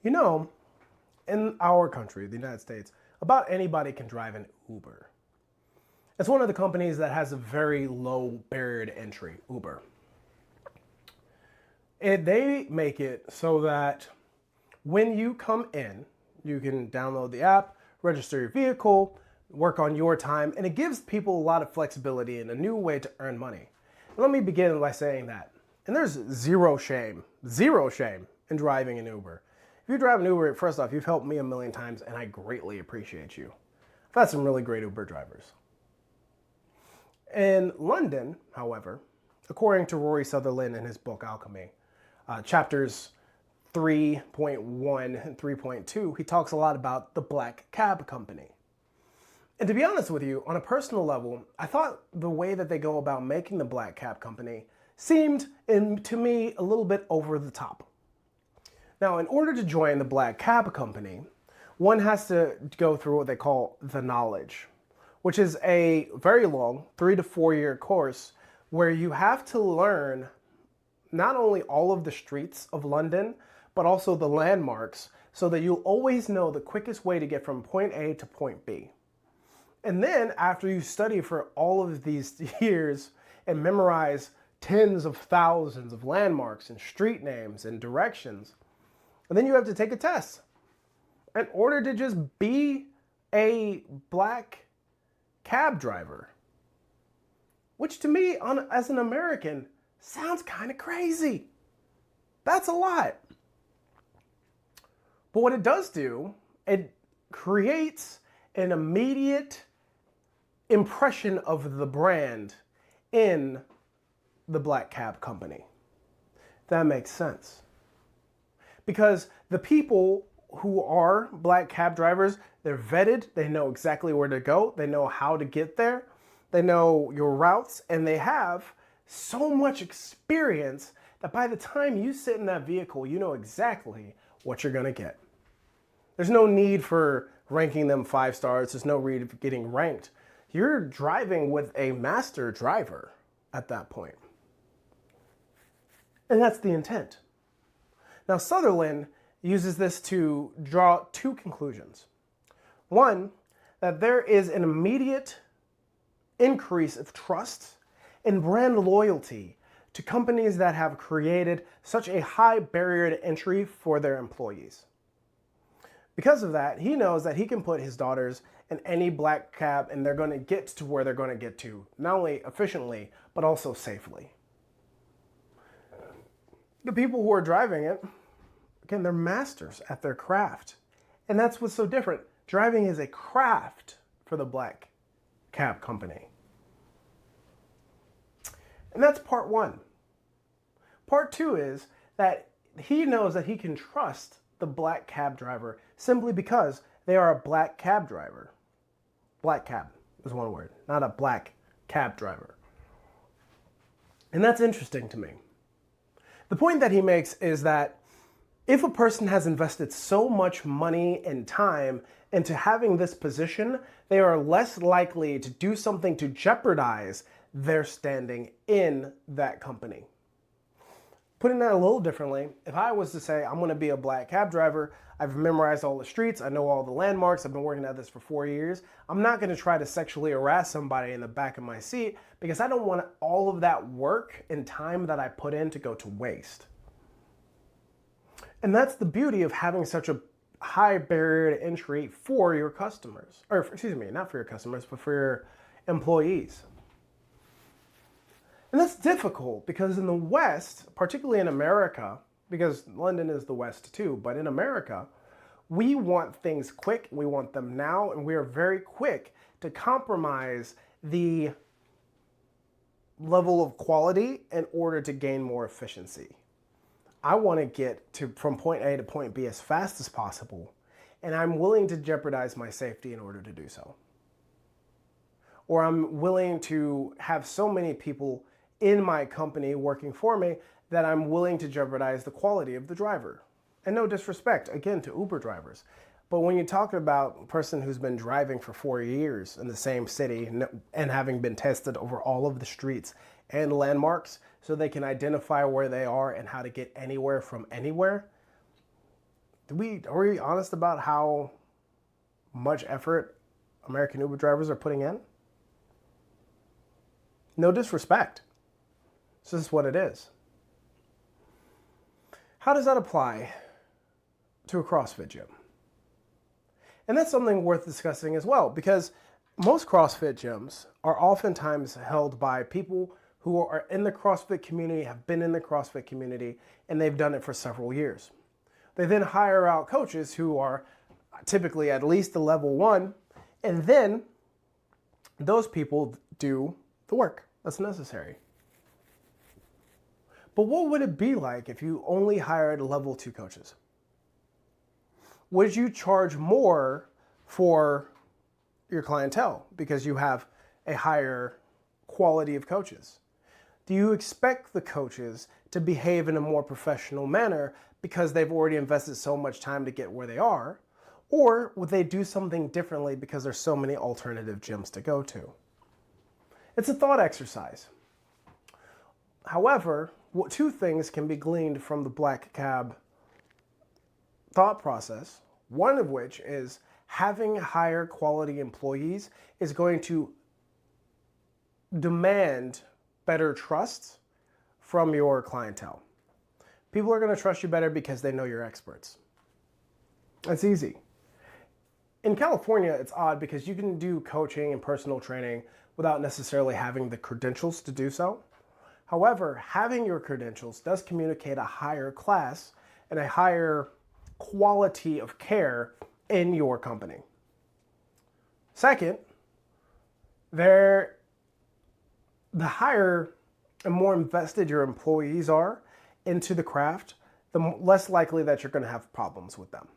You know, in our country, the United States, about anybody can drive an Uber. It's one of the companies that has a very low barrier to entry, Uber. They make it so that when you come in, you can download the app, register your vehicle, work on your time, and it gives people a lot of flexibility and a new way to earn money. And let me begin by saying that. And there's zero shame in driving an Uber. If you drive an Uber, first off, you've helped me a million times, and I greatly appreciate you. I've had some really great Uber drivers. In London, however, according to Rory Sutherland in his book Alchemy, chapters 3.1 and 3.2, he talks a lot about the black cab company. And to be honest with you, on a personal level, I thought the way that they go about making the black cab company seemed, to me, a little bit over the top. Now, in order to join the black cab company, one has to go through what they call the knowledge, which is a very long 3 to 4 year course where you have to learn not only all of the streets of London, but also the landmarks so that you'll always know the quickest way to get from point A to point B. And then after you study for all of these years and memorize tens of thousands of landmarks and street names and directions, and then you have to take a test in order to just be a black cab driver. Which to me, as an American, sounds kind of crazy. That's a lot. But what it does do, it creates an immediate impression of the brand in the black cab company. That makes sense. Because the people who are black cab drivers, they're vetted, they know exactly where to go, they know how to get there, they know your routes, and they have so much experience that by the time you sit in that vehicle, you know exactly what you're gonna get. There's no need for ranking them 5 stars, there's no need for getting ranked. You're driving with a master driver at that point. And that's the intent. Now, Sutherland uses this to draw 2 conclusions. One, that there is an immediate increase of trust and brand loyalty to companies that have created such a high barrier to entry for their employees. Because of that, he knows that he can put his daughters in any black cab and they're going to get to where they're going to get to, not only efficiently, but also safely. The people who are driving it, again, they're masters at their craft. And that's what's so different. Driving is a craft for the black cab company. And that's part 1. Part 2 is that he knows that he can trust the black cab driver simply because they are a black cab driver. Black cab is one word, not a black cab driver. And that's interesting to me. The point that he makes is that if a person has invested so much money and time into having this position, they are less likely to do something to jeopardize their standing in that company. Putting that a little differently, if I was to say I'm going to be a black cab driver, I've memorized all the streets, I know all the landmarks, I've been working at this for 4 years, I'm not going to try to sexually harass somebody in the back of my seat because I don't want all of that work and time that I put in to go to waste. And that's the beauty of having such a high barrier to entry for your customers. Or, excuse me, not for your customers, but for your employees. And that's difficult because in the West, particularly in America, because London is the West too, but in America, we want things quick, we want them now, and we are very quick to compromise the level of quality in order to gain more efficiency. I want to get from point A to point B as fast as possible, and I'm willing to jeopardize my safety in order to do so. Or I'm willing to have so many people in my company working for me that I'm willing to jeopardize the quality of the driver. And no disrespect, again, to Uber drivers. But when you talk about a person who's been driving for 4 years in the same city and having been tested over all of the streets and landmarks so they can identify where they are and how to get anywhere from anywhere, Are we honest about how much effort American Uber drivers are putting in? No disrespect. It's just what it is. How does that apply to a CrossFit gym? And that's something worth discussing as well, because most CrossFit gyms are oftentimes held by people who are in the CrossFit community, have been in the CrossFit community, and they've done it for several years. They then hire out coaches who are typically at least a level 1, and then those people do the work that's necessary. But what would it be like if you only hired level 2 coaches? Would you charge more for your clientele because you have a higher quality of coaches? Do you expect the coaches to behave in a more professional manner because they've already invested so much time to get where they are? Or would they do something differently because there's so many alternative gyms to go to? It's a thought exercise. However, two things can be gleaned from the black cab thought process, one of which is having higher quality employees is going to demand better trust from your clientele. People are going to trust you better because they know you're experts. That's easy. In California, it's odd because you can do coaching and personal training without necessarily having the credentials to do so. However, having your credentials does communicate a higher class and a higher quality of care in your company. Second, the higher and more invested your employees are into the craft, the less likely that you're going to have problems with them.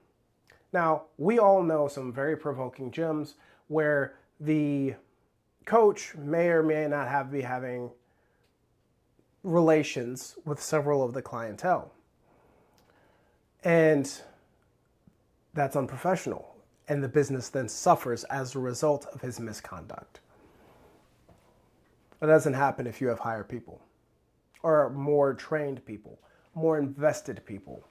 Now, we all know some very provoking gyms where the coach may or may not be having relations with several of the clientele. And that's unprofessional. And the business then suffers as a result of his misconduct. That doesn't happen if you have higher people or more trained people, more invested people.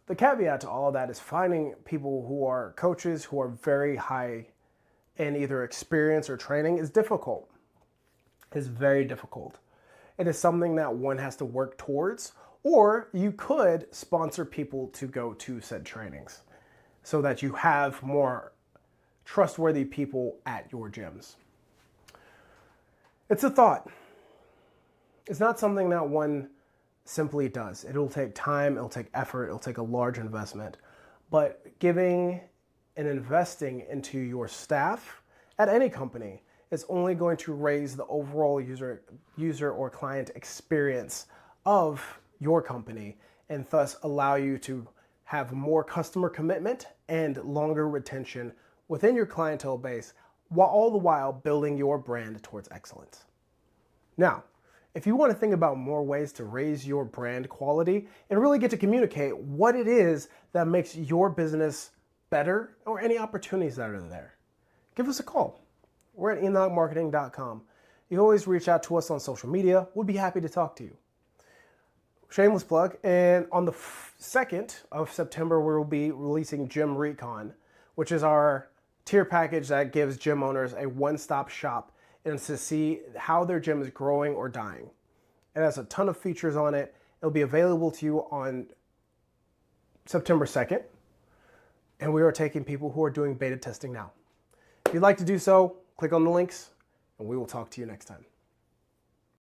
The caveat to all of that is finding people who are coaches who are very high in either experience or training is difficult. It's very difficult. It is something that one has to work towards, or you could sponsor people to go to said trainings so that you have more trustworthy people at your gyms. It's a thought. It's not something that one simply does. It'll take time, it'll take effort, it'll take a large investment. But giving and investing into your staff at any company is only going to raise the overall user or client experience of your company and thus allow you to have more customer commitment and longer retention within your clientele base, while all the while building your brand towards excellence. Now, if you want to think about more ways to raise your brand quality and really get to communicate what it is that makes your business better or any opportunities that are there, give us a call. We're at enochmarketing.com. You can always reach out to us on social media. We'd be happy to talk to you. Shameless plug. And on the 2nd of September, we will be releasing Gym Recon, which is our tier package that gives gym owners a one-stop shop and to see how their gym is growing or dying. It has a ton of features on it. It'll be available to you on September 2nd. And we are taking people who are doing beta testing now. If you'd like to do so, click on the links, and we will talk to you next time.